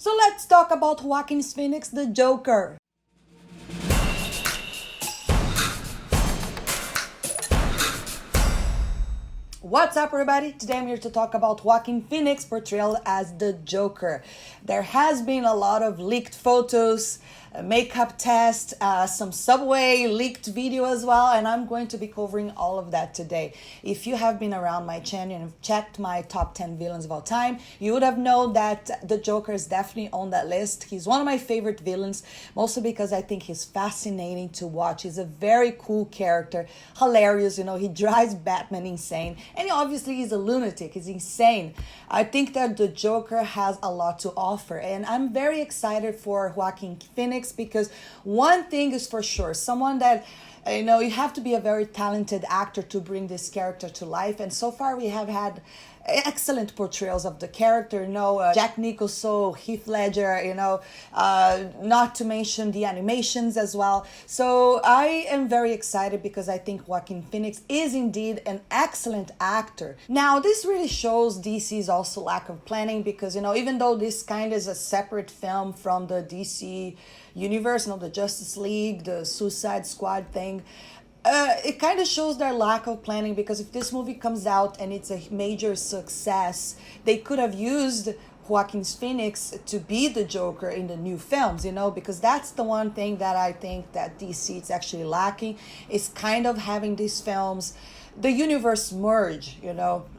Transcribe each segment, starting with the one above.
So let's talk about Joaquin Phoenix, the Joker. What's up, everybody? Today I'm here to talk about Joaquin Phoenix portrayal as the Joker. There has been a lot of leaked photos, makeup test, some subway leaked video as well, and I'm going to be covering all of that today. If you have been around my channel and checked my top 10 villains of all time, you would have known that the Joker is definitely on that list. He's one of my favorite villains, mostly because I think he's fascinating to watch. He's a very cool character, hilarious, he drives Batman insane, and obviously he's a lunatic, he's insane. I think that the Joker has a lot to offer, and I'm very excited for Joaquin Phoenix because one thing is for sure, someone that you have to be a very talented actor to bring this character to life, and so far we have had excellent portrayals of the character. Jack Nicholson, Heath Ledger, not to mention the animations as well. So I am very excited because I think Joaquin Phoenix is indeed an excellent actor. Now, this really shows DC's also lack of planning because, even though this kind of is a separate film from the DC universe, the Justice League, the Suicide Squad thing, it kind of shows their lack of planning, because if this movie comes out and it's a major success, they could have used Joaquin Phoenix to be the Joker in the new films, because that's the one thing that I think that DC is actually lacking, is kind of having these films, the universe merge,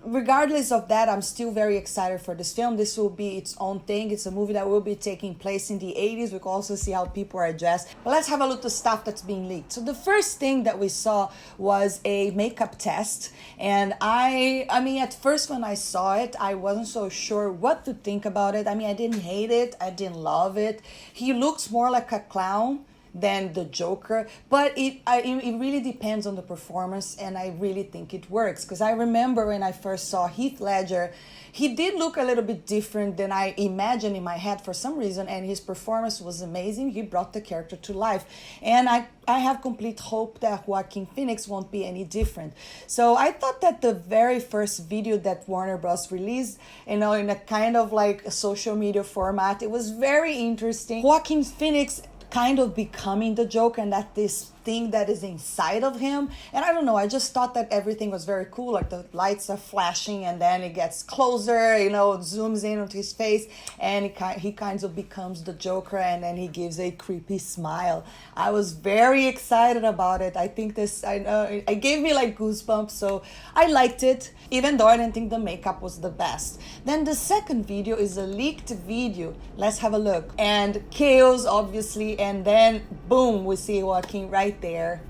Regardless of that, I'm still very excited for this film. This will be its own thing. It's a movie that will be taking place in the 80s. We can also see how people are dressed. But let's have a look at the stuff that's being leaked. So the first thing that we saw was a makeup test. And I mean, at first when I saw it, I wasn't so sure what to think about it. I mean, I didn't hate it. I didn't love it. He looks more like a clown than the Joker, but it really depends on the performance, and I really think it works, because I remember when I first saw Heath Ledger, he did look a little bit different than I imagined in my head for some reason, and his performance was amazing. He brought the character to life, and I have complete hope that Joaquin Phoenix won't be any different. So I thought that the very first video that Warner Bros. Released, in a kind of like a social media format, it was very interesting. Joaquin Phoenix kind of becoming the Joker, and that this thing that is inside of him. And I don't know, I just thought that everything was very cool, like the lights are flashing and then it gets closer, zooms in onto his face, and he kind of becomes the Joker, and then he gives a creepy smile. I was very excited about it. I think it gave me like goosebumps, so I liked it, even though I didn't think the makeup was the best. Then the second video is a leaked video. Let's have a look. And chaos, obviously, and then boom, we see Joaquin right there.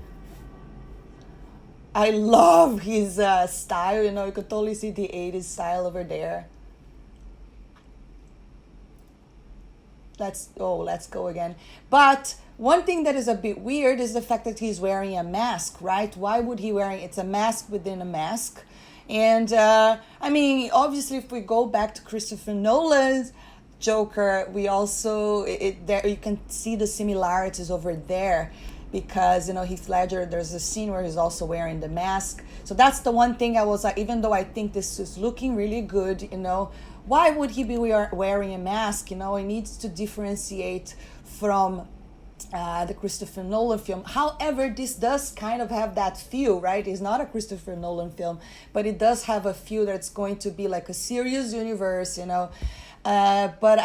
I love his style, you could totally see the 80s style over there. Let's go again. But one thing that is a bit weird is the fact that he's wearing a mask, right? Why would he it's a mask within a mask? And I mean, obviously, if we go back to Christopher Nolan's Joker, we also there you can see the similarities over there, because Heath Ledger, there's a scene where he's also wearing the mask. So that's the one thing I was like, even though I think this is looking really good, why would he be wearing a mask? He needs to differentiate from the Christopher Nolan film. However, this does kind of have that feel, right? It's not a Christopher Nolan film, but it does have a feel that's going to be like a serious universe, But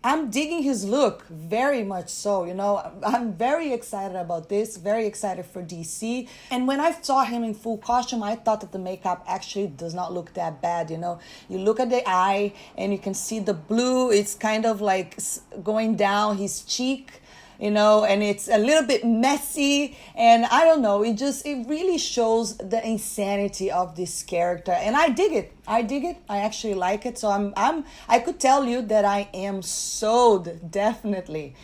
I'm digging his look very much so, I'm very excited about this, very excited for DC. And when I saw him in full costume, I thought that the makeup actually does not look that bad, You look at the eye and you can see the blue, it's kind of like going down his cheek, and it's a little bit messy, and I don't know, it really shows the insanity of this character, and I dig it. I actually like it. So I could tell you that I am sold, definitely.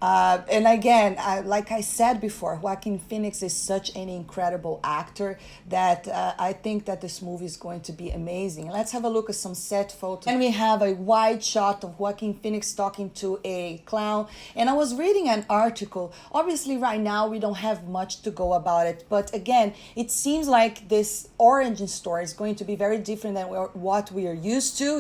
And again, like I said before, Joaquin Phoenix is such an incredible actor that I think that this movie is going to be amazing. Let's have a look at some set photos. And we have a wide shot of Joaquin Phoenix talking to a clown. And I was reading an article. Obviously, right now, we don't have much to go about it. But again, it seems like this origin story is going to be very different than what we are used to.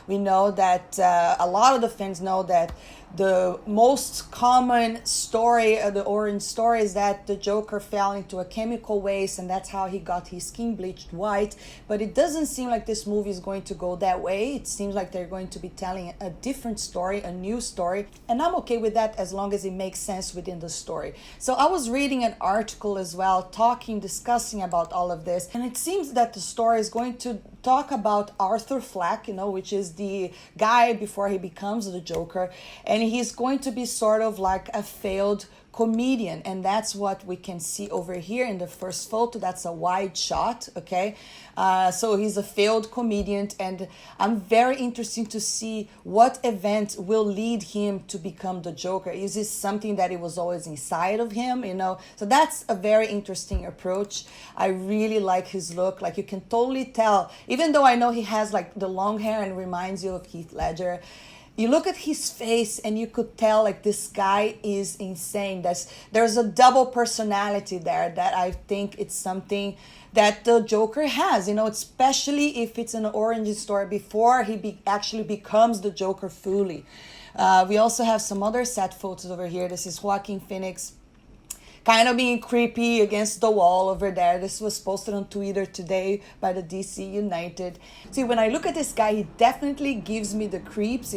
We know that a lot of the fans know that the most common story, the origin story, is that the Joker fell into a chemical waste and that's how he got his skin bleached white. But it doesn't seem like this movie is going to go that way. It seems like they're going to be telling a different story, a new story. And I'm okay with that as long as it makes sense within the story. So I was reading an article as well, discussing about all of this. And it seems that the story is going to talk about Arthur Fleck, which is the guy before he becomes the Joker. And he's going to be sort of like a failed comedian, and that's what we can see over here in the first photo. That's a wide shot, okay? So he's a failed comedian, and I'm very interested to see what event will lead him to become the Joker. Is this something that it was always inside of him, So that's a very interesting approach. I really like his look. Like, you can totally tell, even though I know he has like the long hair and reminds you of Heath Ledger, you look at his face and you could tell like this guy is insane. There's a double personality there that I think it's something that the Joker has, especially if it's an origin story before he actually becomes the Joker fully. We also have some other set photos over here. This is Joaquin Phoenix kind of being creepy against the wall over there. This was posted on Twitter today by the DC United. See, when I look at this guy, he definitely gives me the creeps,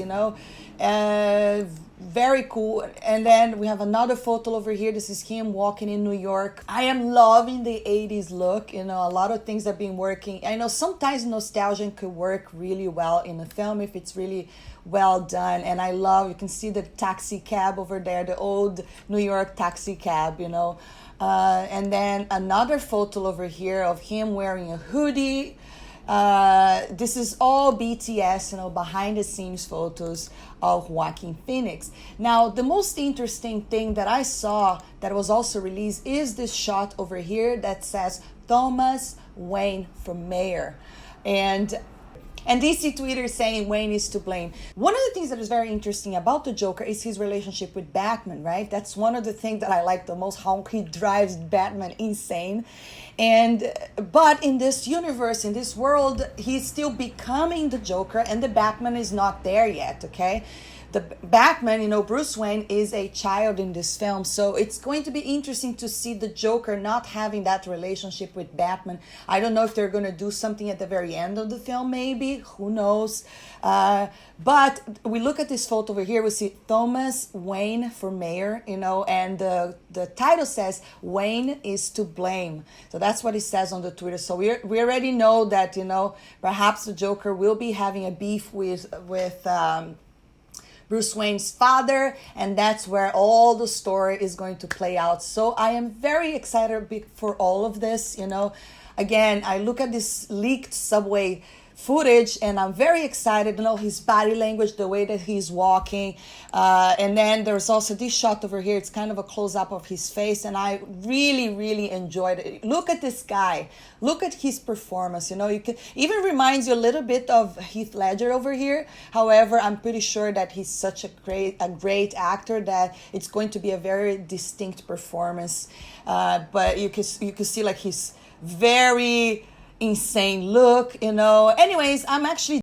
very cool. And then we have another photo over here. This is him walking in New York. I am loving the 80s look. A lot of things have been working. I know sometimes nostalgia could work really well in a film if it's really well done. And I love, you can see the taxi cab over there, the old New York taxi cab, and then another photo over here of him wearing a hoodie. This is all BTS, behind the scenes photos of Joaquin Phoenix. Now, the most interesting thing that I saw that was also released is this shot over here that says Thomas Wayne for mayor. And DC Twitter is saying Wayne is to blame. One of the things that is very interesting about the Joker is his relationship with Batman, right? That's one of the things that I like the most, how he drives Batman insane. But in this universe, in this world, he's still becoming the Joker and the Batman is not there yet, okay? The Batman, Bruce Wayne is a child in this film, so it's going to be interesting to see the Joker not having that relationship with Batman. I don't know if they're going to do something at the very end of the film, maybe. Who knows? But we look at this photo over here, we see Thomas Wayne for mayor, and the title says Wayne is to blame. So that's what it says on the Twitter. So we already know that, perhaps the Joker will be having a beef with Bruce Wayne's father, and that's where all the story is going to play out. So I am very excited for all of this. Again, I look at this leaked subway footage and I'm very excited. His body language, the way that he's walking, and then there's also this shot over here. It's kind of a close-up of his face, and I really enjoyed it. Look at this guy. Look at his performance. It even reminds you a little bit of Heath Ledger over here. However, I'm pretty sure that he's such a great actor that it's going to be a very distinct performance. But you can see like his very insane look. Anyways, I'm actually